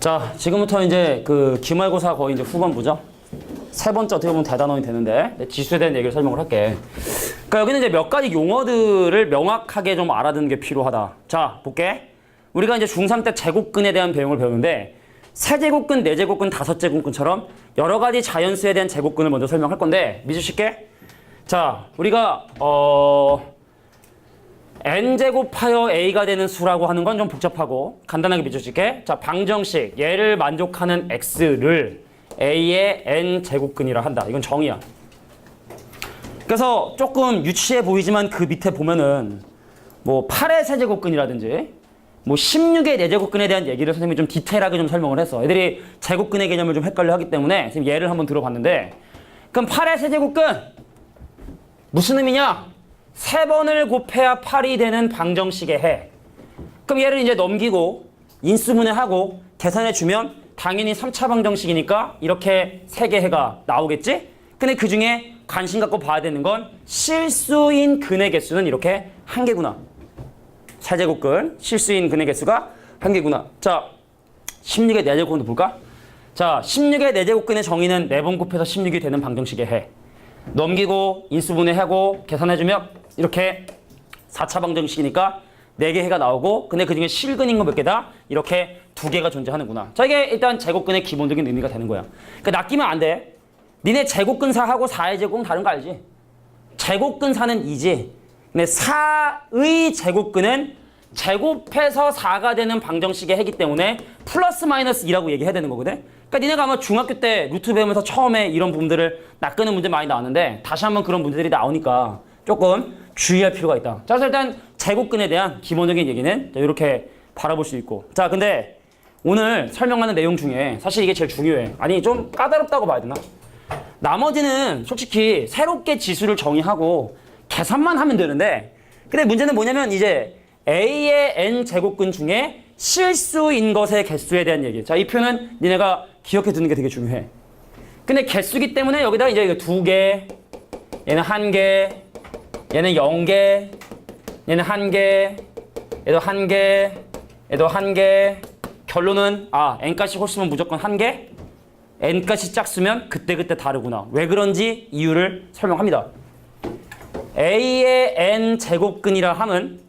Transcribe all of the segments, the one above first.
자, 지금부터 이제 그 기말고사 거의 이제 후반부죠. 세 번째 어떻게 보면 대단원이 되는데 지수에 대한 얘기를 설명을 할게. 그러니까 여기는 이제 몇 가지 용어들을 명확하게 좀 알아두는 게 필요하다. 자, 볼게. 우리가 이제 중3 때 제곱근에 대한 배움을 배우는데 세제곱근, 네제곱근, 다섯제곱근처럼 여러 가지 자연수에 대한 제곱근을 먼저 설명할 건데 믿으실게. 자, 우리가 n제곱하여 a가 되는 수라고 하는 건 좀 복잡하고 간단하게 믿어줄게. 자, 방정식 얘를 만족하는 x를 a의 n제곱근이라 한다. 이건 정의야. 그래서 조금 유치해 보이지만 그 밑에 보면은 뭐 8의 세제곱근이라든지 뭐 16의 네제곱근에 대한 얘기를 선생님이 좀 디테일하게 좀 설명을 했어. 애들이 제곱근의 개념을 좀 헷갈려 하기 때문에 지금 예를 한번 들어봤는데, 그럼 8의 세제곱근 무슨 의미냐? 3번을 곱해야 8이 되는 방정식의 해. 그럼 얘를 이제 넘기고 인수분해하고 계산해주면 당연히 3차 방정식이니까 이렇게 3개 해가 나오겠지? 근데 그 중에 관심 갖고 봐야 되는 건 실수인 근의 개수는 이렇게 1개구나. 세제곱근 실수인 근의 개수가 1개구나. 자, 16의 네제곱근도 볼까? 자, 16의 네제곱근의 정의는 4번 곱해서 16이 되는 방정식의 해. 넘기고 인수분해하고 계산해주면 이렇게 4차 방정식이니까 4개 해가 나오고, 근데 그 중에 실근인 거 몇 개다? 이렇게 2개가 존재하는구나. 자, 이게 일단 제곱근의 기본적인 의미가 되는 거야. 그러니까 낚이면 안 돼. 니네 제곱근 4하고 4의 제곱은 다른 거 알지? 제곱근 4는 2지. 근데 4의 제곱근은 제곱해서 4가 되는 방정식의 해기 때문에 플러스 마이너스 2라고 얘기해야 되는 거거든. 그러니까 니네가 아마 중학교 때 루트 배우면서 처음에 이런 부분들을 낚는 문제 많이 나왔는데 다시 한번 그런 문제들이 나오니까 조금 주의할 필요가 있다. 자, 그래서 일단 제곱근에 대한 기본적인 얘기는 이렇게 바라볼 수 있고. 자, 근데 오늘 설명하는 내용 중에 사실 이게 제일 중요해. 아니, 좀 까다롭다고 봐야 되나? 나머지는 솔직히 새롭게 지수를 정의하고 계산만 하면 되는데, 근데 문제는 뭐냐면 이제 A의 n제곱근 중에 실수인 것의 개수에 대한 얘기. 자, 이 표는 니네가 기억해 두는 게 되게 중요해. 근데 개수기 때문에 여기다 이제 2개, 얘는 1개, 얘는 0개, 얘는 1개, 얘도 1개, 얘도 1개. 결론은 n값이 홀수면 무조건 1개, n값이 짝수면 그때그때 다르구나. 왜 그런지 이유를 설명합니다. A의 n제곱근이라 함은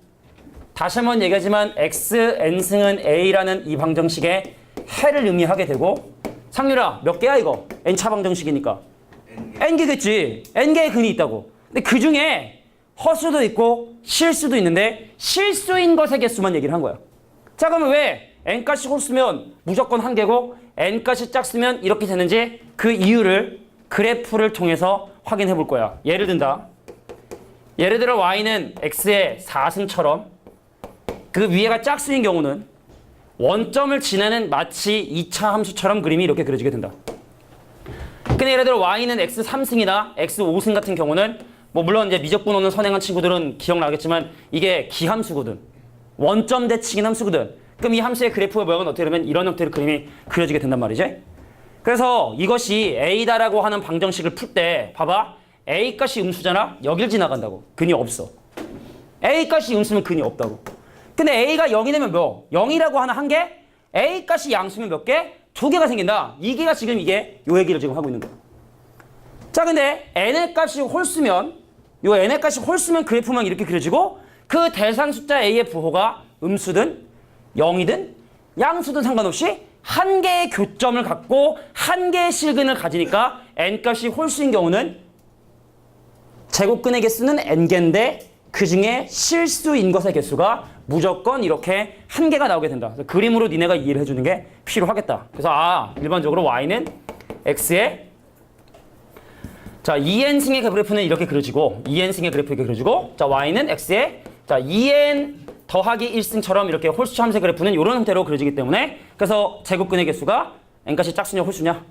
다시 한번 얘기하지만 x, n승은 a라는 이 방정식의 해를 의미하게 되고, 상률아 몇 개야 이거? n차 방정식이니까 n개겠지. n개의 근이 있다고. 근데 그 중에 허수도 있고 실수도 있는데 실수인 것의 개수만 얘기를 한 거야. 자, 그러면 왜 n값이 홀수면 무조건 1개고 n값이 짝수면 이렇게 되는지 그 이유를 그래프를 통해서 확인해 볼 거야. 예를 든다. 예를 들어 y는 x의 4승처럼 그 위에가 짝수인 경우는 원점을 지나는 마치 2차 함수처럼 그림이 이렇게 그려지게 된다. 근데 예를 들어 y는 x 3승이나 x 5승 같은 경우는 뭐 물론 이제 미적분호는 선행한 친구들은 기억나겠지만 이게 기함수거든. 원점 대칭인 함수거든. 그럼 이 함수의 그래프의 모양은 어떻게 되면 이런 형태로 그림이 그려지게 된단 말이지. 그래서 이것이 a다라고 하는 방정식을 풀 때 봐봐. a값이 음수잖아. 여길 지나간다고. 근이 없어. a값이 음수면 근이 없다고. 근데 a가 0이 되면 뭐? 0이라고 하는 한 개? a값이 양수면 몇 개? 2개가 생긴다. 이게가 지금 이게 요 얘기를 지금 하고 있는 거야. 자, 근데 n의 값이 홀수면 요 n의 값이 홀수면 그래프만 이렇게 그려지고 그 대상 숫자 a의 부호가 음수든 0이든 양수든 상관없이 한 개의 교점을 갖고 한 개의 실근을 가지니까 n값이 홀수인 경우는 제곱근의 개수는 n개인데 그 중에 실수인 것의 개수가 무조건 이렇게 1개가 나오게 된다. 그래서 그림으로 니네가 이해를 해주는 게 필요하겠다. 그래서 일반적으로 y는 x의 2n승의 그래프는 이렇게 그려지고 2n승의 그래프 이렇게 그려지고, 자, y는 x의 2n 더하기 1승처럼 이렇게 홀수 함수의 그래프는 이런 형태로 그려지기 때문에, 그래서 제곱근의 개수가 n값이 짝수냐 홀수냐,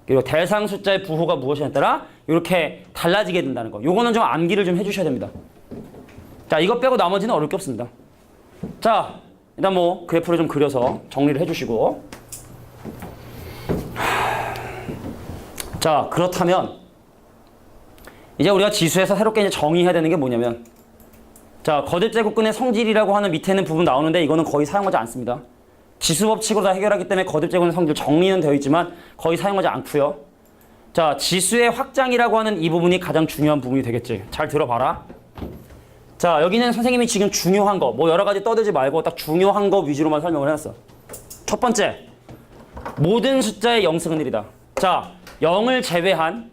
그리고 대상 숫자의 부호가 무엇이냐에 따라 이렇게 달라지게 된다는 거. 요거는 좀 암기를 좀 해주셔야 됩니다. 자, 이것 빼고 나머지는 어려울 게 없습니다. 자, 일단 뭐 그래프를 좀 그려서 정리를 해주시고, 자, 그렇다면 이제 우리가 지수에서 새롭게 이제 정의해야 되는 게 뭐냐면, 자, 거듭제곱근의 성질이라고 하는 밑에 있는 부분 나오는데 이거는 거의 사용하지 않습니다. 지수 법칙으로 다 해결하기 때문에 거듭 제곱은 성질 정리는 되어 있지만 거의 사용하지 않고요. 자, 지수의 확장이라고 하는 이 부분이 가장 중요한 부분이 되겠지. 잘 들어봐라. 자, 여기는 선생님이 지금 중요한 거, 뭐 여러 가지 떠들지 말고 딱 중요한 거 위주로만 설명을 해놨어. 첫 번째, 모든 숫자의 영승은 1이다. 자, 0을 제외한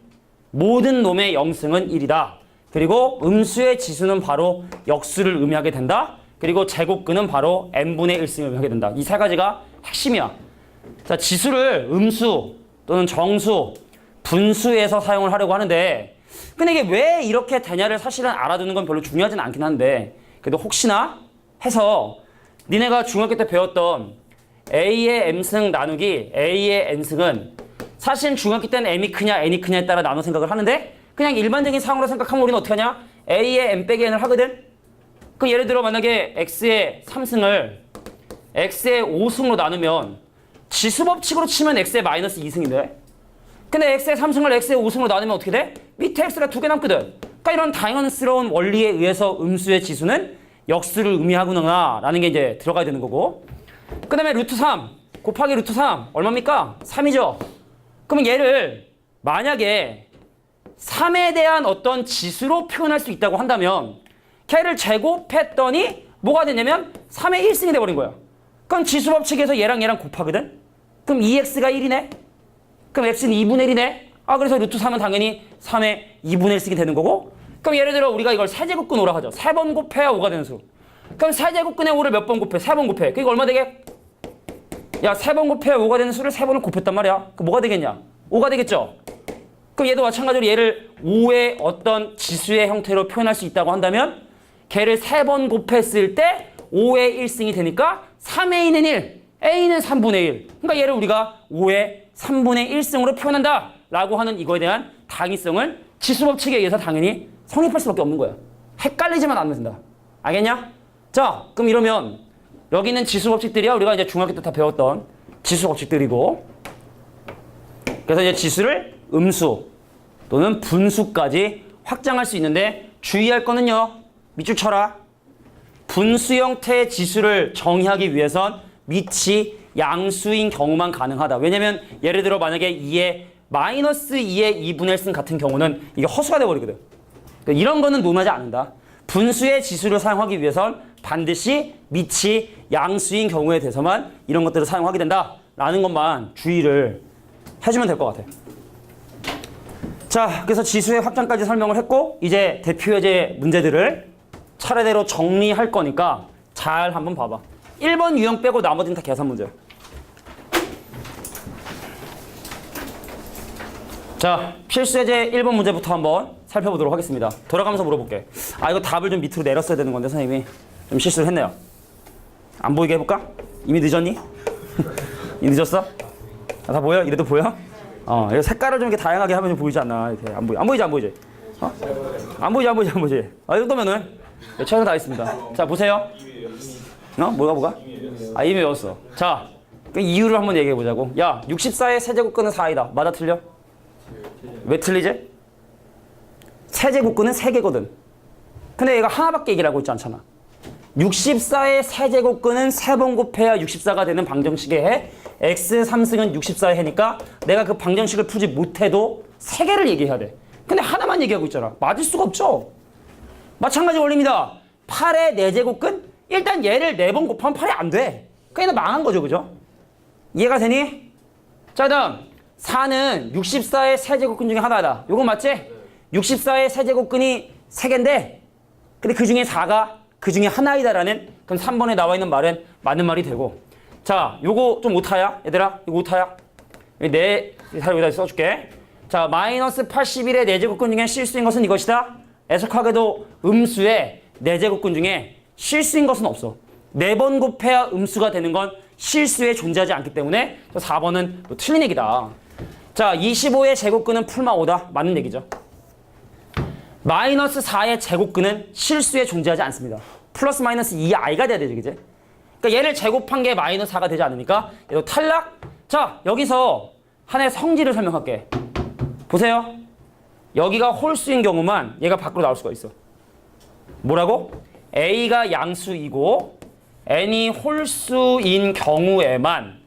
모든 놈의 영승은 1이다. 그리고 음수의 지수는 바로 역수를 의미하게 된다. 그리고 제곱근은 바로 n분의 1승을 의미하게 된다. 이 세 가지가 핵심이야. 자, 지수를 음수 또는 정수, 분수에서 사용을 하려고 하는데 근데 이게 왜 이렇게 되냐를 사실은 알아두는 건 별로 중요하진 않긴 한데 그래도 혹시나 해서 니네가 중학교 때 배웠던 A의 M승 나누기 A의 N승은 사실 중학교 때는 M이 크냐 N이 크냐에 따라 나눠 생각을 하는데 그냥 일반적인 상으로 생각하면 우리는 어떻게 하냐? A의 M 빼기 N을 하거든? 그럼 예를 들어 만약에 X의 3승을 X의 5승으로 나누면 지수법칙으로 치면 X의 마이너스 2승인데 근데 X의 3승을 X의 5승으로 나누면 어떻게 돼? 밑에 X가 2개 남거든. 그러니까 이런 당연스러운 원리에 의해서 음수의 지수는 역수를 의미하구나 라는 게 이제 들어가야 되는 거고 그 다음에 루트 3 곱하기 루트 3 얼마입니까? 3이죠. 그러면 얘를 만약에 3에 대한 어떤 지수로 표현할 수 있다고 한다면 걔를 제곱했더니 뭐가 되냐면 3의 1승이 돼버린 거야. 그럼 지수법칙에서 얘랑 곱하거든? 그럼 2x가 1이네? 그럼 x는 2분의 1이네? 아 그래서 루트 3은 당연히 3의 2분의 1씩이 되는 거고 그럼 예를 들어 우리가 이걸 세제곱근 5라 하죠. 3번 곱해야 5가 되는 수. 그럼 세제곱근의 5를 몇 번 곱해? 3번 곱해. 그게 얼마 되게? 야 3번 곱해야 5가 되는 수를 3번을 곱했단 말이야. 그럼 뭐가 되겠냐? 5가 되겠죠? 그럼 얘도 마찬가지로 얘를 5의 어떤 지수의 형태로 표현할 수 있다고 한다면 걔를 3번 곱했을 때 5의 1승이 되니까 3a는 1, a는 3분의 1. 그러니까 얘를 우리가 5의 3분의 1승으로 표현한다 라고 하는 이거에 대한 당위성을 지수법칙에 의해서 당연히 성립할 수밖에 없는 거야. 헷갈리지만 않으면 된다. 알겠냐? 자, 그럼 이러면 여기는 지수법칙들이야. 우리가 이제 중학교 때 다 배웠던 지수법칙들이고 그래서 이제 지수를 음수 또는 분수까지 확장할 수 있는데 주의할 거는요. 밑줄 쳐라. 분수 형태의 지수를 정의하기 위해선 밑이 양수인 경우만 가능하다. 왜냐면 예를 들어 만약에 2의 마이너스 2의 2분의 1승 같은 경우는 이게 허수가 돼버리거든. 그러니까 이런 거는 논하지 않는다. 분수의 지수를 사용하기 위해선 반드시 밑이 양수인 경우에 대해서만 이런 것들을 사용하게 된다라는 것만 주의를 해주면 될 것 같아. 자, 그래서 지수의 확장까지 설명을 했고 이제 대표예제 문제들을 차례대로 정리할 거니까 잘 한번 봐봐. 1번 유형 빼고 나머지는 다 계산 문제야. 자, 필수예제 1번 문제부터 한번 살펴보도록 하겠습니다. 돌아가면서 물어볼게. 아, 이거 답을 좀 밑으로 내렸어야 되는 건데 선생님이 좀 실수를 했네요. 안 보이게 해볼까? 이미 늦었니? 이미 늦었어? 아, 다 보여? 이래도 보여? 이거 색깔을 좀 이렇게 다양하게 하면 좀 보이지 않나? 이렇게 안 보이지? 안 보이지? 안 보이지? 아, 이 정도면은 최선 다했습니다. 자, 보세요. 뭐가? 아, 이미 외웠어. 자, 그 이유를 한번 얘기해 보자고. 야, 64의 세제곱근은 4이다. 맞아, 틀려? 왜 틀리지? 세제곱근은 3개거든. 근데 얘가 하나밖에 얘기를 하고 있지 않잖아. 64의 세제곱근은 3번 곱해야 64가 되는 방정식에 해. x 3승은 64의 해니까 내가 그 방정식을 풀지 못해도 3개를 얘기해야 돼. 근데 하나만 얘기하고 있잖아. 맞을 수가 없죠. 마찬가지 원리입니다. 8의 4제곱근? 일단 얘를 4번 곱하면 8이 안 돼. 그냥 망한 거죠. 그죠? 이해가 되니? 자, 다음 4는 64의 세제곱근 중에 하나다. 요거 맞지? 64의 세제곱근이 3개인데 근데 그 중에 4가 그 중에 하나이다라는 그럼 3번에 나와 있는 말은 맞는 말이 되고 자, 요거 좀 오타야? 얘들아, 이거 오타야? 여기다 써줄게. 자, 마이너스 81의 4제곱근 중에 실수인 것은 이것이다. 애석하게도 음수의 4제곱근 중에 실수인 것은 없어. 4번 곱해야 음수가 되는 건 실수에 존재하지 않기 때문에 4번은 틀린 얘기다. 자, 25의 제곱근은 풀마 5다. 맞는 얘기죠. 마이너스 4의 제곱근은 실수에 존재하지 않습니다. 플러스 마이너스 2i가 돼야 되죠. 그지? 그러니까 얘를 제곱한 게 마이너스 4가 되지 않으니까 얘도 탈락. 자, 여기서 하나의 성질을 설명할게. 보세요. 여기가 홀수인 경우만 얘가 밖으로 나올 수가 있어. 뭐라고? a가 양수이고 n이 홀수인 경우에만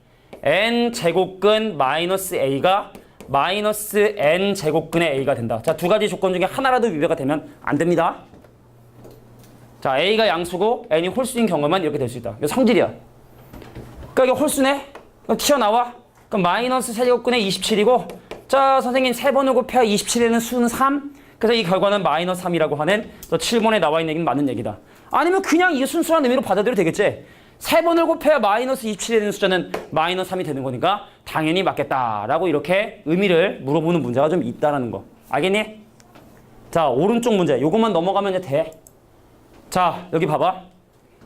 n 제곱근 마이너스 a가 마이너스 n 제곱근의 a가 된다. 자, 두 가지 조건 중에 하나라도 위배가 되면 안 됩니다. 자, a가 양수고 n이 홀수인 경우만 이렇게 될 수 있다. 이거 성질이야. 그러니까 이게 홀수네? 그럼 튀어나와? 그럼 마이너스 세제곱근의 27이고 자, 선생님 3번을 곱해야 27에는 수는 3. 그래서 이 결과는 마이너스 3이라고 하는 저 7번에 나와 있는 얘기는 맞는 얘기다. 아니면 그냥 이게 순수한 의미로 받아들여도 되겠지. 3번을 곱해야 마이너스 27이 되는 숫자는 마이너스 3이 되는 거니까 당연히 맞겠다라고 이렇게 의미를 물어보는 문제가 좀 있다라는 거. 알겠니? 자, 오른쪽 문제. 요것만 넘어가면 이제 돼. 자, 여기 봐봐.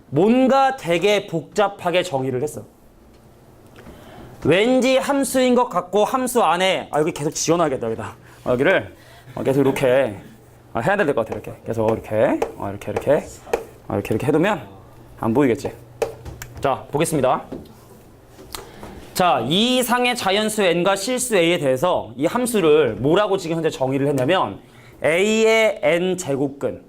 뭔가 되게 복잡하게 정의를 했어. 왠지 함수인 것 같고 함수 안에 여기 계속 지워놔야겠다. 여기다. 여기를 계속 이렇게 해야 될 것 같아. 이렇게 계속 이렇게 이렇게 해두면 안 보이겠지. 자, 보겠습니다. 자, 이 이상의 자연수 n과 실수 a에 대해서 이 함수를 뭐라고 지금 현재 정의를 했냐면 a의 n 제곱근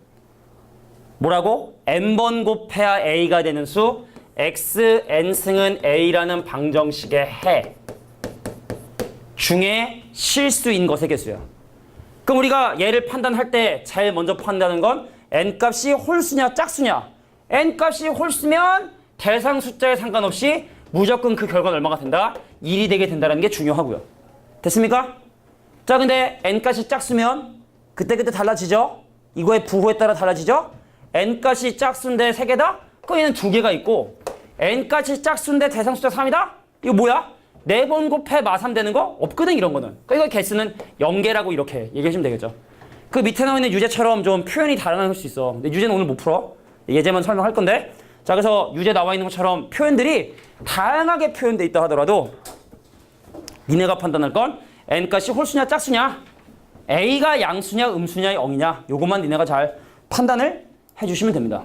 뭐라고? n번 곱해야 a가 되는 수 x n승은 a라는 방정식의 해 중에 실수인 것의 개수야. 그럼 우리가 얘를 판단할 때 제일 먼저 판단하는 건 n값이 홀수냐 짝수냐. n값이 홀수면 대상 숫자에 상관없이 무조건 그 결과는 얼마가 된다? 1이 되게 된다는 게 중요하고요. 됐습니까? 자, 근데 n값이 짝수면 그때그때 달라지죠? 이거의 부호에 따라 달라지죠? n값이 짝수인데 3개다? 그럼 얘는 2개가 있고 n값이 짝수인데 대상 숫자 3이다? 이거 뭐야? 4번 곱해 마3 되는 거? 없거든 이런 거는. 그러니까 이거 개수는 0개라고 이렇게 얘기하시면 되겠죠. 그 밑에 나와 있는 유제처럼 좀 표현이 다양할 수 있어. 근데 유제는 오늘 못 풀어. 예제만 설명할 건데. 자, 그래서 유제 나와 있는 것처럼 표현들이 다양하게 표현돼 있다 하더라도 니네가 판단할 건 n값이 홀수냐 짝수냐, a가 양수냐 음수냐 0이냐 요것만 니네가 잘 판단을 해주시면 됩니다.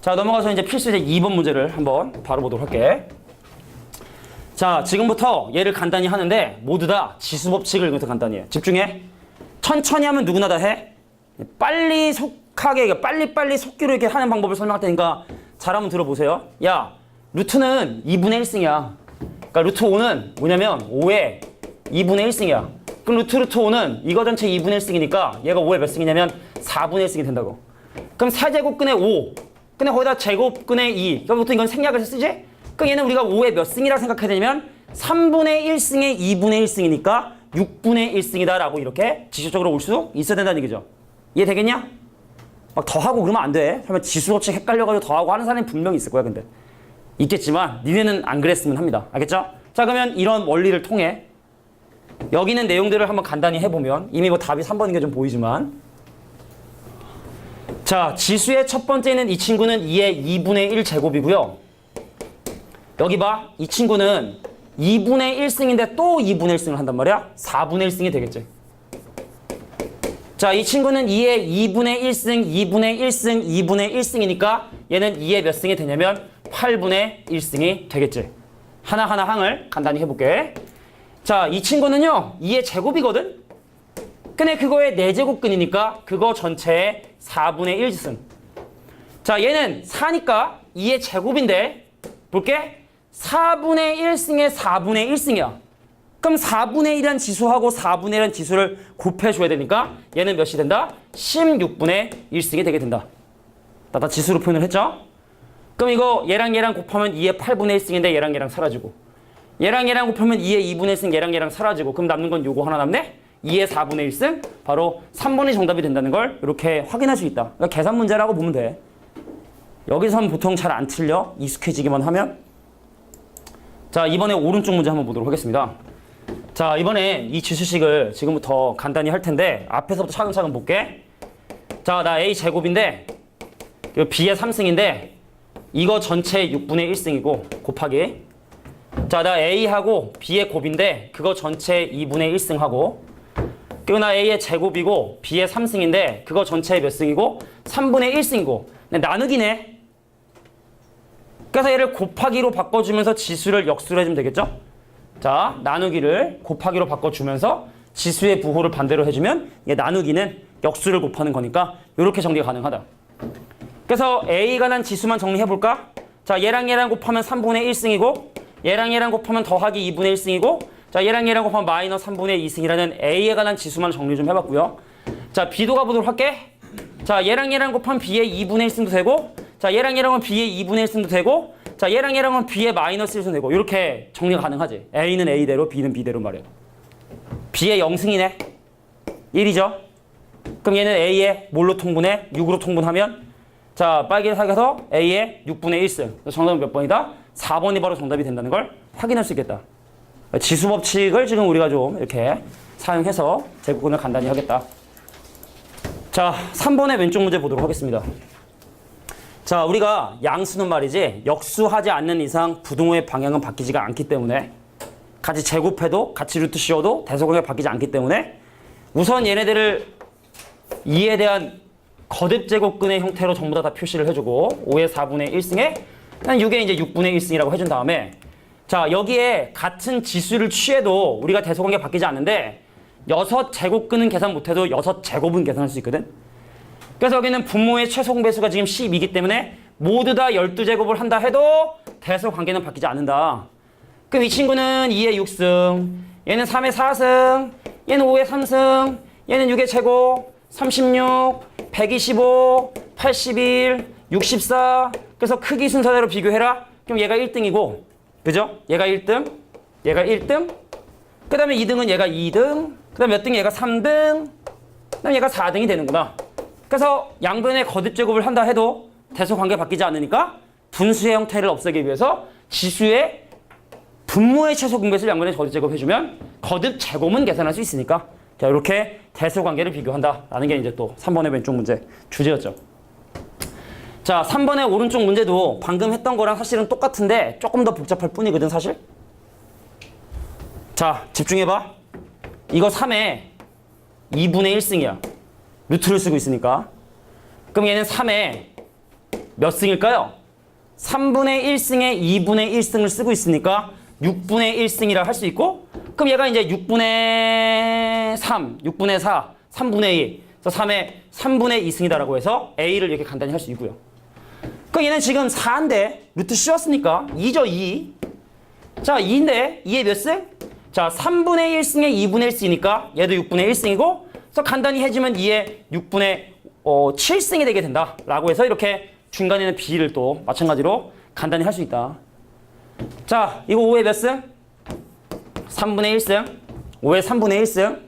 자, 넘어가서 이제 필수 이제 2번 문제를 한번 바로 보도록 할게. 자, 지금부터 얘를 간단히 하는데 모두 다 지수 법칙을 이용해서 간단히 해. 집중해. 천천히 하면 누구나 다 해. 빨리 속하게 빨리빨리 속기로 이렇게 하는 방법을 설명할 테니까 잘 한번 들어보세요. 야, 루트는 2분의 1승이야. 그러니까 루트 5는 뭐냐면 5의 2분의 1승이야. 그럼 루트 5는 이거 전체 2분의 1승이니까 얘가 5의 몇 승이냐면 4분의 1승이 된다고. 그럼 4제곱근의 5. 근데 거기다 제곱근의 2. 그럼 보통 이건 생략을 해서 쓰지? 그럼 얘는 우리가 5의 몇 승이라고 생각해야 되냐면 3분의 1승의 2분의 1승이니까 6분의 1승이다 라고 이렇게 지수적으로 올 수 있어야 된다는 얘기죠. 이해 되겠냐? 막 더하고 그러면 안 돼. 설마 지수 법칙 헷갈려가지고 더하고 하는 사람이 분명히 있을 거야. 근데 있겠지만 니네는 안 그랬으면 합니다. 알겠죠? 자, 그러면 이런 원리를 통해 여기 있는 내용들을 한번 간단히 해보면 이미 뭐 답이 3번인 게 좀 보이지만 자, 지수의 첫 번째는 이 친구는 2의 2분의 1 제곱이고요. 여기 봐. 이 친구는 2분의 1승인데 또 2분의 1승을 한단 말이야. 4분의 1승이 되겠지. 자, 이 친구는 2의 2분의 1승, 2분의 1승, 2분의 1승이니까 얘는 2의 몇 승이 되냐면 8분의 1승이 되겠지. 하나하나 항을 간단히 해볼게. 자, 이 친구는요 2의 제곱이거든. 근데 그거의 4제곱근이니까 그거 전체의 4분의 1승. 자, 얘는 4니까 2의 제곱인데 볼게. 4분의 1승의 4분의 1승이야. 그럼 4분의 1이란 지수하고 4분의 1이란 지수를 곱해줘야 되니까 얘는 몇이 된다? 16분의 1승이 되게 된다. 다 지수로 표현을 했죠? 그럼 이거 얘랑 곱하면 2의 8분의 1승인데 얘랑 사라지고 얘랑 곱하면 2의 2분의 1승 얘랑 사라지고 그럼 남는 건 요거 하나 남네? 2의 4분의 1승 바로 3번이 정답이 된다는 걸 이렇게 확인할 수 있다. 그러니까 계산 문제라고 보면 돼. 여기서는 보통 잘 안 틀려. 익숙해지기만 하면. 자, 이번에 오른쪽 문제 한번 보도록 하겠습니다. 자, 이번엔 이 지수식을 지금부터 간단히 할 텐데 앞에서부터 차근차근 볼게. 자, 나 A 제곱인데 B의 3승인데 이거 전체 6분의 1승이고 곱하기. 자, 나 A하고 B의 곱인데 그거 전체 2분의 1승하고 그리고 나 A의 제곱이고 B의 3승인데 그거 전체 몇 승이고 3분의 1승이고 나누기네. 그래서 얘를 곱하기로 바꿔주면서 지수를 역수로 해주면 되겠죠? 자, 나누기를 곱하기로 바꿔주면서 지수의 부호를 반대로 해주면 얘 나누기는 역수를 곱하는 거니까 이렇게 정리가 가능하다. 그래서 A가 난 지수만 정리해볼까? 자, 얘랑 곱하면 3분의 1승이고 얘랑 곱하면 더하기 2분의 1승이고 자, 얘랑 곱하면 마이너스 3분의 2승이라는 A에 관한 지수만 정리 좀 해봤고요. 자, B도 가보도록 할게. 자, 얘랑 곱하면 B의 2분의 1승도 되고 자, 얘랑 곱하면 B의 2분의 1승도 되고 자, 얘랑 곱하면 B의 마이너스 1승도 되고 이렇게 정리가 가능하지. A는 A대로 B는 B대로 말이야. B의 0승이네. 1이죠. 그럼 얘는 A의 뭘로 통분해? 6으로 통분하면 자, 빨간색에서 A의 6분의 1승. 정답은 몇 번이다? 4번이 바로 정답이 된다는 걸 확인할 수 있겠다. 지수 법칙을 지금 우리가 좀 이렇게 사용해서 제곱근을 간단히 하겠다. 자, 3번의 왼쪽 문제 보도록 하겠습니다. 자, 우리가 양수는 말이지 역수하지 않는 이상 부등호의 방향은 바뀌지가 않기 때문에 같이 제곱해도 같이 루트 씌워도 대소관계가 바뀌지 않기 때문에 우선 얘네들을 2에 대한 거듭 제곱근의 형태로 전부 다 표시를 해주고 5의 4분의 1승에 6의 이제 6분의 1승이라고 해준 다음에 자, 여기에 같은 지수를 취해도 우리가 대소관계가 바뀌지 않는데 6 제곱근은 계산 못해도 6 제곱은 계산할 수 있거든. 그래서 여기는 분모의 최소 공배수가 지금 12이기 때문에 모두 다 12제곱을 한다 해도 대소관계는 바뀌지 않는다. 그럼 이 친구는 2의 6승, 얘는 3의 4승, 얘는 5의 3승, 얘는 6의 제곱, 36, 125, 81, 64. 그래서 크기 순서대로 비교해라. 그럼 얘가 1등이고, 그죠? 얘가 1등, 얘가 1등, 그 다음에 2등은 얘가 2등, 그 다음에 몇 등? 얘가 3등, 그 다음에 얘가 4등이 되는구나. 그래서 양변의 거듭 제곱을 한다 해도 대소관계 바뀌지 않으니까 분수의 형태를 없애기 위해서 지수의 분모의 최소 공배수를 양변에 거듭 제곱해주면 거듭 제곱은 계산할 수 있으니까 자, 이렇게 대소관계를 비교한다라는 게 이제 또 3번의 왼쪽 문제 주제였죠. 자, 3번의 오른쪽 문제도 방금 했던 거랑 사실은 똑같은데 조금 더 복잡할 뿐이거든, 사실. 자, 집중해봐. 이거 3의 2분의 1승이야. 루트를 쓰고 있으니까. 그럼 얘는 3의 몇 승일까요? 3분의 1승에 2분의 1승을 쓰고 있으니까 6분의 1승이라 할 수 있고 그럼 얘가 이제 6분의 3, 6분의 4, 3분의 2 그래서 3의 3분의 2승이다라고 해서 A를 이렇게 간단히 할 수 있고요. 그럼 얘는 지금 4인데 루트 씌웠으니까 2죠, 2. 자, 2인데 2의 몇 승? 자, 3분의 1승에 2분의 1승이니까 얘도 6분의 1승이고 그래서 간단히 해주면 2의 6분의 7승이 되게 된다라고 해서 이렇게 중간에 있는 B를 또 마찬가지로 간단히 할 수 있다. 자, 이거 5의 몇 승? 3분의 1승. 5의 3분의 1승.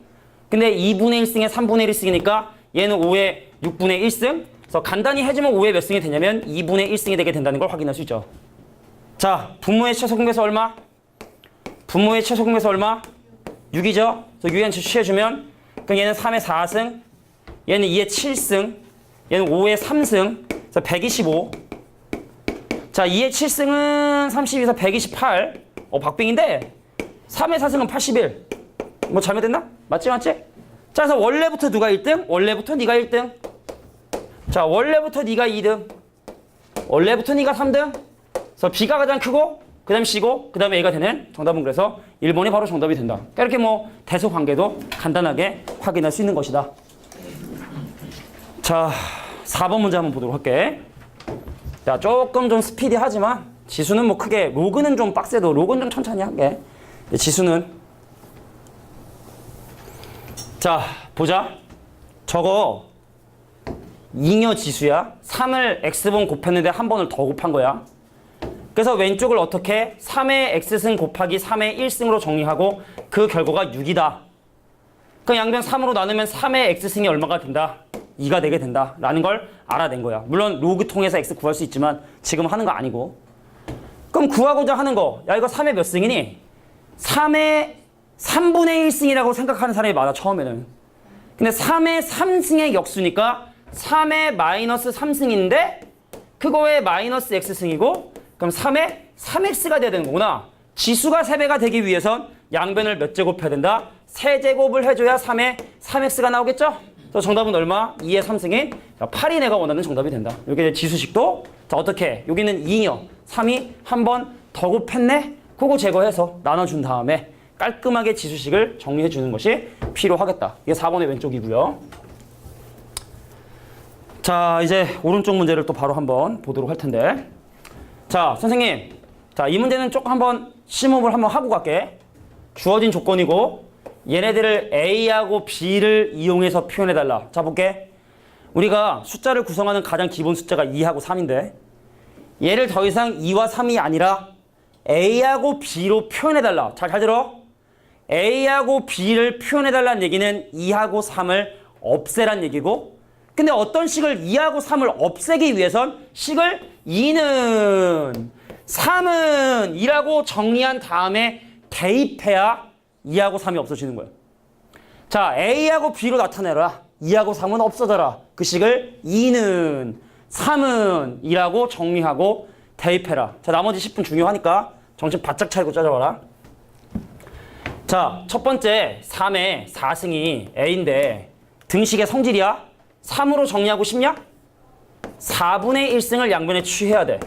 근데 2분의 1승에 3분의 1승이니까 얘는 5의 6분의 1승. 그래서 간단히 해주면 5의 몇 승이 되냐면 2분의 1승이 되게 된다는 걸 확인할 수 있죠. 자, 분모의 최소 공배수 얼마? 분모의 최소 공배수 얼마? 6이죠. 그래서 6의 한치 취해주면 그럼 얘는 3의 4승, 얘는 2의 7승, 얘는 5의 3승, 그래서 125. 자, 2의 7승은 32에서 128. 박빙인데 3의 4승은 81. 뭐 잘못됐나? 맞지? 자, 그래서 원래부터 누가 1등? 원래부터 네가 1등. 자, 원래부터 네가 2등. 원래부터 네가 3등. 그래서 B가 가장 크고 그 다음에 C고 그 다음에 A가 되는 정답은 그래서 1번이 바로 정답이 된다. 그러니까 이렇게 뭐 대소관계도 간단하게 확인할 수 있는 것이다. 자, 4번 문제 한번 보도록 할게. 자, 조금 좀 스피디하지만 지수는 뭐 크게 로그는 좀 빡세도 로그는 좀 천천히 할게. 지수는 자, 보자. 저거 잉여 지수야. 3을 x번 곱했는데 한 번을 더 곱한 거야. 그래서 왼쪽을 어떻게 3의 x승 곱하기 3의 1승으로 정리하고 그 결과가 6이다. 그 양변 3으로 나누면 3의 x승이 얼마가 된다? 2가 되게 된다. 라는 걸 알아낸 거야. 물론 로그 통해서 x 구할 수 있지만 지금 하는 거 아니고. 그럼 구하고자 하는 거. 야, 이거 3의 몇 승이니? 3의 3분의 1승이라고 생각하는 사람이 많아, 처음에는. 근데 3의 3승의 역수니까 3의 마이너스 3승인데 그거의 마이너스 x승이고 그럼 3의 3x가 돼야 되는 거구나. 지수가 3배가 되기 위해선 양변을 몇 제곱해야 된다? 3제곱을 해줘야 3의 3x가 나오겠죠? 그래서 정답은 얼마? 2의 3승인 8이 내가 원하는 정답이 된다. 이렇게 지수식도 자, 어떻게? 여기는 2여 3이 한 번 더 곱했네? 그거 제거해서 나눠준 다음에 깔끔하게 지수식을 정리해 주는 것이 필요하겠다. 이게 4번의 왼쪽이고요. 자, 이제 오른쪽 문제를 또 바로 한번 보도록 할 텐데 자, 선생님. 자, 이 문제는 조금 한번 심호흡을 한번 하고 갈게. 주어진 조건이고 얘네들을 A하고 B를 이용해서 표현해달라. 자, 볼게. 우리가 숫자를 구성하는 가장 기본 숫자가 2하고 3인데 얘를 더 이상 2와 3이 아니라 A하고 B로 표현해달라. 잘 들어. A하고 B를 표현해달라는 얘기는 2하고 3을 없애란 얘기고 근데 어떤 식을 2하고 3을 없애기 위해선 식을 2는 3은 2라고 정리한 다음에 대입해야 2하고 3이 없어지는 거예요. 자, A하고 B로 나타내라. 2하고 3은 없어져라. 그 식을 2는 3은 2라고 정리하고 대입해라. 자, 나머지 10분 중요하니까 정신 바짝 차리고 짜져봐라. 자, 첫 번째 3의 4승이 A인데 등식의 성질이야. 3으로 정리하고 싶냐? 4분의 1승을 양변에 취해야 돼.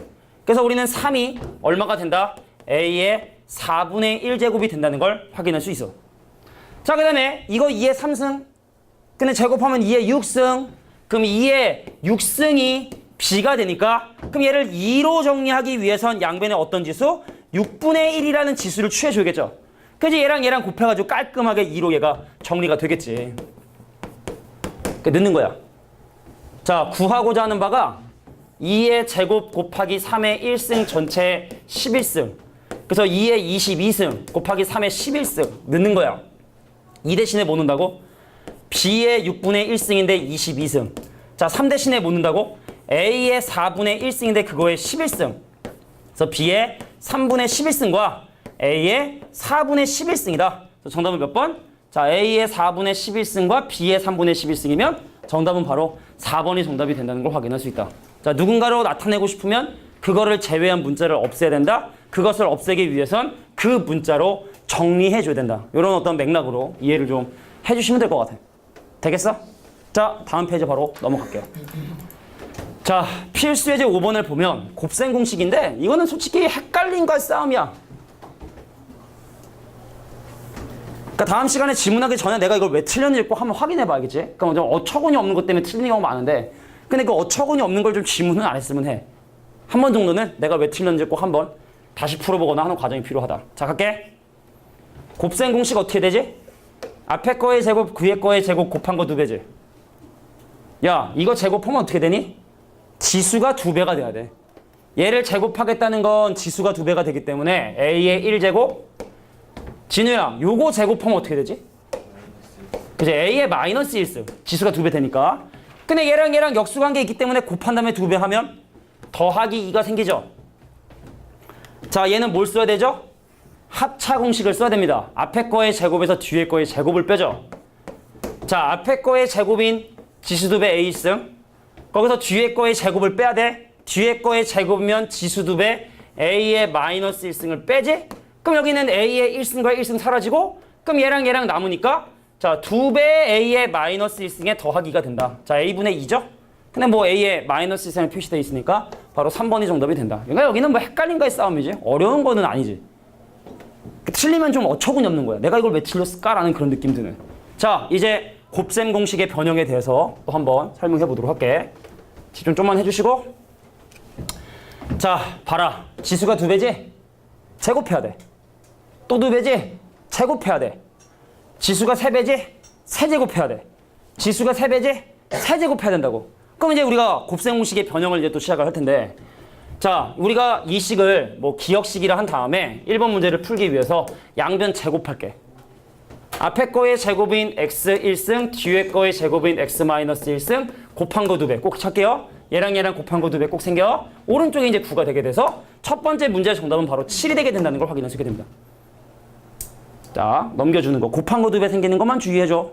그래서 우리는 3이 얼마가 된다? A의 4분의 1제곱이 된다는 걸 확인할 수 있어. 자, 그 다음에 이거 2의 3승. 근데 제곱하면 2의 6승. 그럼 2의 6승이 B가 되니까 그럼 얘를 2로 정리하기 위해선 양변에 어떤 지수? 6분의 1이라는 지수를 취해줘야겠죠. 그래서 얘랑 곱해가지고 깔끔하게 2로 얘가 정리가 되겠지. 넣는 거야. 자, 구하고자 하는 바가 2의 제곱 곱하기 3의 1승 전체의 11승. 그래서 2의 22승 곱하기 3의 11승 넣는 거야. 2 대신에 뭐 넣는다고? B의 6분의 1승인데 22승. 자, 3 대신에 뭐 넣는다고? A의 4분의 1승인데 그거의 11승. 그래서 B의 3분의 11승과 A의 4분의 11승이다. 정답은 몇 번? 자, A의 4분의 11승과 B의 3분의 11승이면 정답은 바로 4번이 정답이 된다는 걸 확인할 수 있다. 자, 누군가로 나타내고 싶으면 그거를 제외한 문자를 없애야 된다. 그것을 없애기 위해선 그 문자로 정리해줘야 된다. 이런 어떤 맥락으로 이해를 좀 해주시면 될 것 같아요. 되겠어? 자, 다음 페이지 바로 넘어갈게요. 자, 필수 예제 5번을 보면 곱셈 공식인데 이거는 솔직히 헷갈림과 싸움이야. 그러니까 다음 시간에 질문하기 전에 내가 이걸 왜 틀렸는지 꼭 한번 확인해 봐야겠지. 그러니까 좀 어처구니 없는 것 때문에 틀리는 경우가 많은데 근데 그 어처구니 없는 걸 좀 질문은 안 했으면 해. 한 번 정도는 내가 왜 틀렸는지 꼭 한번 다시 풀어보거나 하는 과정이 필요하다. 자, 갈게. 곱셈 공식 어떻게 되지? 앞에 거의 제곱, 뒤에 거의 제곱 곱한 거 2배지. 야, 이거 제곱하면 어떻게 되니? 지수가 2배가 돼야 돼. 얘를 제곱하겠다는 건 지수가 2배가 되기 때문에 A의 1제곱. 진우야, 요거 제곱하면 어떻게 되지? 그치? A의 마이너스 1승. 지수가 2배 되니까. 근데 얘랑 역수관계 있기 때문에 곱한 다음에 2배 하면 더하기 2가 생기죠? 자, 얘는 뭘 써야 되죠? 합차 공식을 써야 됩니다. 앞에 거의 제곱에서 뒤에 거의 제곱을 빼죠. 자, 앞에 거의 제곱인 지수 2배 A승. 거기서 뒤에 거의 제곱을 빼야 돼. 뒤에 거의 제곱이면 지수 2배 A의 마이너스 1승을 빼지? 그럼 여기는 A의 1승과 1승 사라지고 그럼 얘랑 남으니까 자, 2배 A의 마이너스 1승에 더하기가 된다. 자, A분의 2죠? 근데 뭐 A의 마이너스 1승이 표시되어 있으니까 바로 3번이 정답이 된다. 그러니까 여기는 뭐 헷갈림과의 싸움이지. 어려운 거는 아니지. 틀리면 좀 어처구니 없는 거야. 내가 이걸 왜 틀렸을까라는 그런 느낌 드는. 자, 이제 곱셈 공식의 변형에 대해서 또 한번 설명해 보도록 할게. 집중 좀만 해주시고. 자, 봐라. 지수가 2배지? 제곱해야 돼. 또 2배지? 제곱해야 돼. 지수가 3배지? 세제곱해야 돼. 지수가 3배지? 세제곱해야 된다고. 그럼 이제 우리가 곱셈 공식의 변형을 이제 또 시작을 할 텐데 자, 우리가 이 식을 뭐 기억식이라 한 다음에 1번 문제를 풀기 위해서 양변 제곱할게. 앞에 거의 제곱인 x 1승, 뒤에 거의 제곱인 x 마이너스 1승 곱한 거 2배 꼭 찾게요. 얘랑 곱한 거 2배 꼭 생겨. 오른쪽에 이제 9가 되게 돼서 첫 번째 문제의 정답은 바로 7이 되게 된다는 걸 확인할 수 있게 됩니다. 자, 넘겨주는 거. 곱한 거 2배 생기는 것만 주의해줘.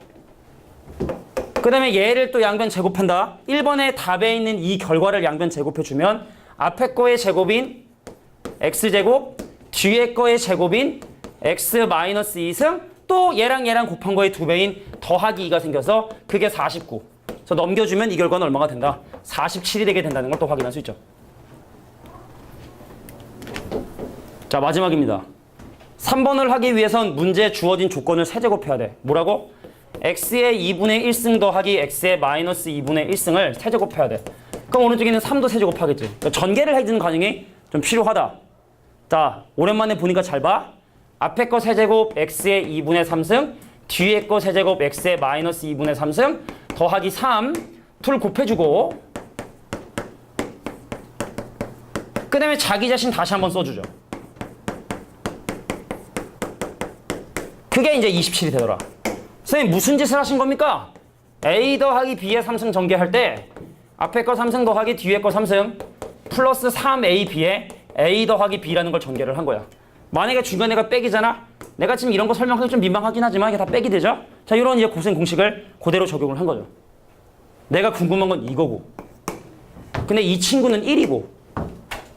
그 다음에 얘를 또 양변 제곱한다. 1번의 답에 있는 이 결과를 양변 제곱해주면 앞에 거의 제곱인 x제곱, 뒤에 거의 제곱인 x 마이너스 2승 또 얘랑 곱한 거의 2배인 더하기 2가 생겨서 그게 49. 그래서 넘겨주면 이 결과는 얼마가 된다? 47이 되게 된다는 걸 또 확인할 수 있죠. 자, 마지막입니다. 3번을 하기 위해선 문제에 주어진 조건을 세제곱해야 돼. 뭐라고? x의 2분의 1승 더하기 x의 마이너스 2분의 1승을 세제곱해야 돼. 그럼 오른쪽에 있는 3도 세제곱하겠지. 그러니까 전개를 해주는 과정이 좀 필요하다. 자, 오랜만에 보니까 잘 봐. 앞에 거 세제곱 x의 2분의 3승, 뒤에 거 세제곱 x의 마이너스 2분의 3승, 더하기 3, 둘 곱해주고, 그 다음에 자기 자신 다시 한번 써주죠. 그게 이제 27이 되더라. 선생님 무슨 짓을 하신 겁니까? a 더하기 b의 3승 전개할 때 앞에 거 3승 더하기 뒤에 거 3승 플러스 3ab에 a 더하기 b라는 걸 전개를 한 거야. 만약에 중간에가 빼기잖아? 내가 지금 이런 거 설명하기 좀 민망하긴 하지만 이게 다 빼기 되죠? 자, 이런 이제 고생 공식을 그대로 적용을 한 거죠. 내가 궁금한 건 이거고. 근데 이 친구는 1이고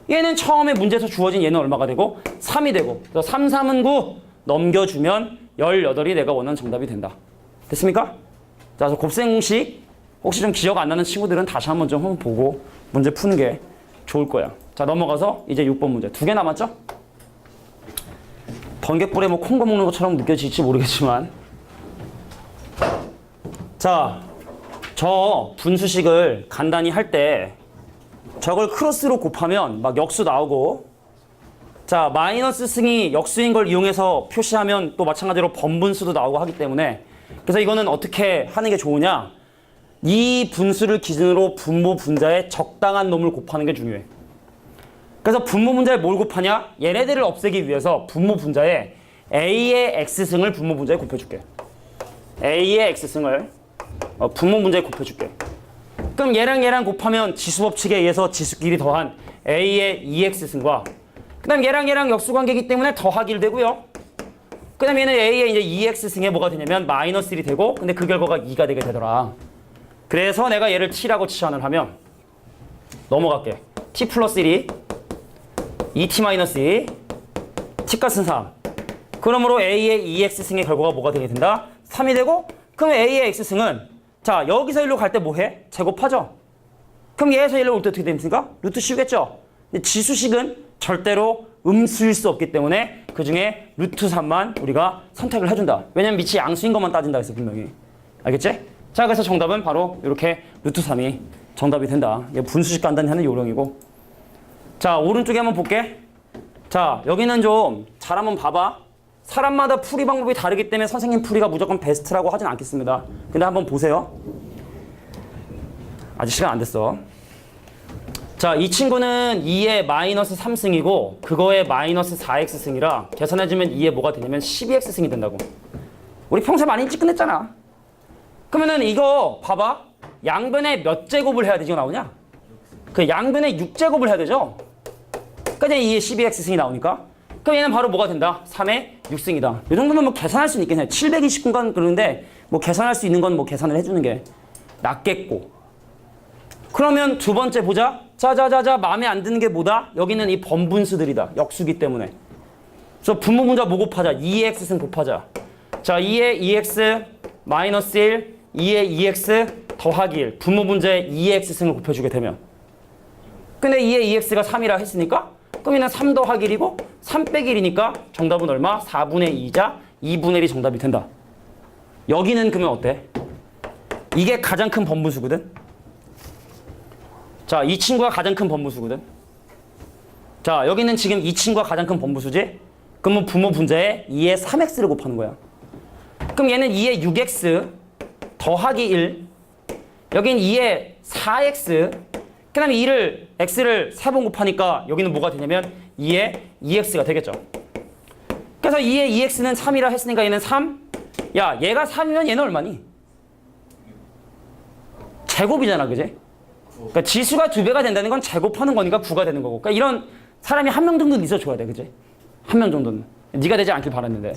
얘는 처음에 문제에서 주어진 얘는 얼마가 되고? 3이 되고. 그래서 3, 3은 9 넘겨주면 18이 내가 원하는 정답이 된다. 됐습니까? 자, 그래서 곱셈 공식 혹시 좀 기억 안 나는 친구들은 다시 한번 좀 보고 문제 푸는 게 좋을 거야. 자, 넘어가서 이제 6번 문제. 2개 남았죠? 번개불에 뭐 콩고 먹는 것처럼 느껴질지 모르겠지만, 자, 저 분수식을 간단히 할 때 저걸 크로스로 곱하면 막 역수 나오고, 자, 마이너스 승이 역수인 걸 이용해서 표시하면 또 마찬가지로 번분수도 나오고 하기 때문에, 그래서 이거는 어떻게 하는 게 좋으냐? 이 분수를 기준으로 분모 분자에 적당한 놈을 곱하는 게 중요해. 그래서 분모 분자에 뭘 곱하냐? 얘네들을 없애기 위해서 분모 분자에 a의 x승을 분모 분자에 곱해줄게. a의 x승을 분모 분자에 곱해줄게. 그럼 얘랑 곱하면 지수법칙에 의해서 지수끼리 더한 a의 2x승과 그 다음 얘랑 역수관계이기 때문에 더하기를 되고요. 그 다음 얘는 a의 이제 2x승에 뭐가 되냐면 마이너스 1이 되고, 근데 그 결과가 2가 되게 되더라. 그래서 내가 얘를 t라고 치환을 하면 넘어갈게. t 플러스 1이 2t 마이너스 2, t값은 3. 그러므로 a의 2x승의 결과가 뭐가 되게 된다? 3이 되고, 그럼 a의 x승은 자, 여기서 1로 갈 때 뭐 해? 제곱하죠? 그럼 얘에서 1로 올 때 어떻게 됩니까? 루트 씌우겠죠? 근데 지수식은 절대로 음수일 수 없기 때문에 그 중에 루트 3만 우리가 선택을 해준다. 왜냐면 밑이 양수인 것만 따진다 했어, 분명히. 알겠지? 자, 그래서 정답은 바로 이렇게 루트 3이 정답이 된다. 이게 분수식 간단히 하는 요령이고. 자, 오른쪽에 한번 볼게. 자, 여기는 좀 잘 한번 봐봐. 사람마다 풀이 방법이 다르기 때문에 선생님 풀이가 무조건 베스트라고 하진 않겠습니다. 근데 한번 보세요. 아직 시간 안 됐어. 자, 이 친구는 2의 마이너스 3승이고 그거의 마이너스 4x승이라 계산해주면 2의 뭐가 되냐면 12x승이 된다고. 우리 평소에 많이 일찍 끝냈잖아. 그러면은 이거 봐봐. 양변에 몇 제곱을 해야 되지 나오냐? 그 양변에 6제곱을 해야 되죠? 그러니까 2의 12x승이 나오니까. 그럼 얘는 바로 뭐가 된다? 3의 6승이다. 이 정도면 뭐 계산할 수는 있겠네. 729간 그러는데 뭐 계산할 수 있는 건 뭐 계산을 해주는 게 낫겠고. 그러면 두 번째 보자. 자자자자, 마음에 안 드는 게 뭐다? 여기는 이 번분수들이다. 역수기 때문에. 그래서 분모 분자 뭐 곱하자? 2x승 곱하자. 자, 2의 2x 마이너스 1, 2의 2x 더하기 1. 분모 분자에 2x승을 곱해주게 되면. 근데 2의 2x가 3이라 했으니까 그럼 얘는 3 더하기 1이고 3 빼기 1이니까 정답은 얼마? 4분의 2자 2분의 1이 정답이 된다. 여기는 그러면 어때? 이게 가장 큰 번분수거든. 자, 이 친구가 가장 큰 번분수거든. 자, 여기는 지금 이 친구가 가장 큰 번분수지? 그러면 분모 분자에 2의 3x를 곱하는 거야. 그럼 얘는 2의 6x 더하기 1. 여긴 2의 4x. 그 다음에 2를 x를 3번 곱하니까 여기는 뭐가 되냐면 2의 2x가 되겠죠. 그래서 2의 2x는 3이라 했으니까 얘는 3. 야, 얘가 3이면 얘는 얼마니? 제곱이잖아, 그지? 그러니까 지수가 2배가 된다는 건 제곱하는 거니까 9가 되는 거고. 그러니까 이런 사람이 한 명 정도는 있어줘야 돼, 그지? 한 명 정도는. 네가 되지 않길 바랐는데.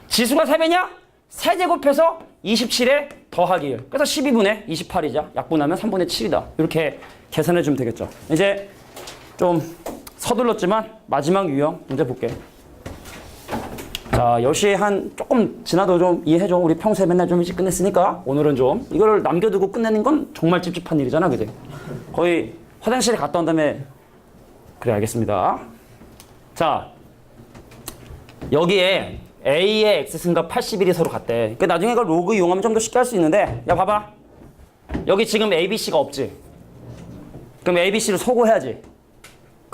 지수가 3배냐? 3제곱해서 27에 더하기 1. 그래서 12분의 28이자. 약분하면 3분의 7이다. 이렇게 계산해주면 되겠죠. 이제 좀 서둘렀지만 마지막 유형 문제 볼게. 자, 10시에 한 조금 지나도 좀 이해해줘. 우리 평소에 맨날 좀 일찍 끝냈으니까 오늘은 좀 이거를 남겨두고 끝내는 건 정말 찝찝한 일이잖아, 그지? 거의 화장실에 갔다 온 다음에 그래, 알겠습니다. 자, 여기에 A의 x승과 81이 서로 같대. 그러니까 나중에 이걸 로그 이용하면 좀 더 쉽게 할 수 있는데, 야, 봐봐. 여기 지금 ABC가 없지? 그럼 ABC를 소거해야지.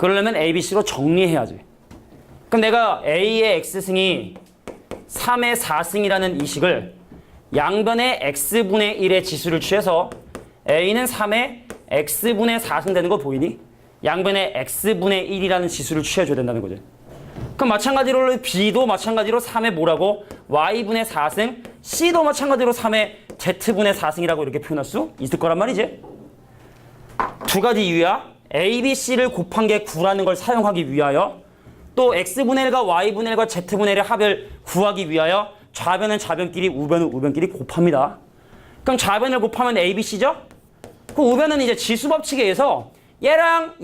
그러려면 A, B, C로 정리해야지. 그럼 내가 A의 X승이 3의 4승이라는 이 식을 양변의 X분의 1의 지수를 취해서 A는 3의 X분의 4승 되는 거 보이니? 양변의 X분의 1이라는 지수를 취해줘야 된다는 거지. 그럼 마찬가지로 B도 마찬가지로 3의 뭐라고? Y분의 4승, C도 마찬가지로 3의 Z분의 4승이라고 이렇게 표현할 수 있을 거란 말이지. 두 가지 이유야. A, B, C를 곱한 게 9라는 걸 사용하기 위하여, 또 X분의 1과 Y분의 1과 Z분의 1의 합을 구하기 위하여 좌변은 좌변끼리, 우변은 우변끼리 곱합니다. 그럼 좌변을 곱하면 A, B, C죠? 그 우변은 이제 지수 법칙에 의해서 얘랑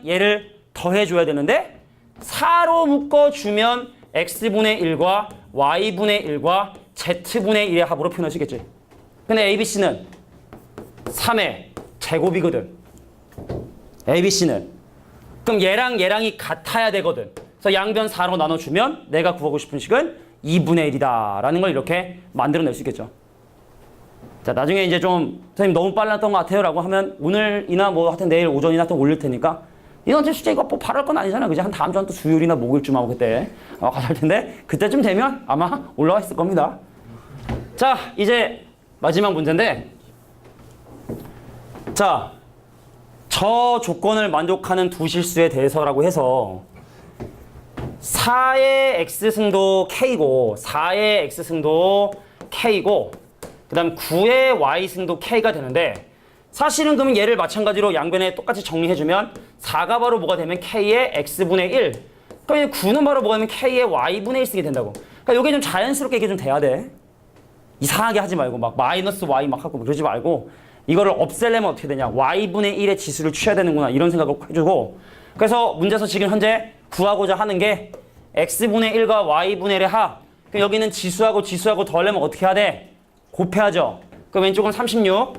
얘를 더해줘야 되는데 4로 묶어주면 X분의 1과 Y분의 1과 Z분의 1의 합으로 표현하시겠지. 근데 A, B, C는 3의 제곱이거든. A, B, C는. 그럼 얘랑 얘랑이 같아야 되거든. 그래서 양변 4로 나눠주면 내가 구하고 싶은 식은 2분의 1이다 라는 걸 이렇게 만들어낼 수 있겠죠. 자, 나중에 이제 좀 선생님 너무 빨랐던 것 같아요 라고 하면 오늘이나 뭐 하여튼 내일 오전이나 또 올릴 테니까 이건 진짜 이거 뭐 바랄 건 아니잖아. 그지? 한 다음 주한 또 수요일이나 목요일쯤 하고 그때 가할 텐데 그때쯤 되면 아마 올라와 있을 겁니다. 자, 이제 마지막 문제인데, 자, 저 조건을 만족하는 두 실수에 대해서라고 해서 4의 X승도 K고 4의 X승도 K고 그 다음 9의 Y승도 K가 되는데, 사실은 그러면 얘를 마찬가지로 양변에 똑같이 정리해주면 4가 바로 뭐가 되면 K의 X분의 1, 그럼 9는 바로 뭐가 되면 K의 Y분의 1승이 된다고. 그러니까 이게 좀 자연스럽게 이게 좀 돼야 돼. 이상하게 하지 말고 막 마이너스 Y 막 하고 그러지 말고 이거를 없애려면 어떻게 되냐, Y분의 1의 지수를 취해야 되는구나 이런 생각을 해주고, 그래서 문제에서 지금 현재 구하고자 하는 게 X분의 1과 Y분의 1의 합. 그럼 여기는 지수하고 더하려면 어떻게 해야 돼? 곱해야죠. 그럼 왼쪽은 36,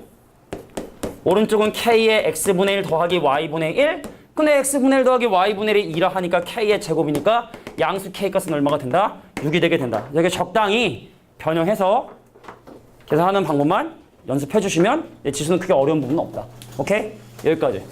오른쪽은 K의 X분의 1 더하기 Y분의 1. 근데 X분의 1 더하기 Y분의 1이 2라 하니까 K의 제곱이니까 양수 K 값은 얼마가 된다? 6이 되게 된다. 여기 적당히 변형해서 계산하는 방법만 연습해 주시면 지수는 크게 어려운 부분은 없다. 오케이? 여기까지.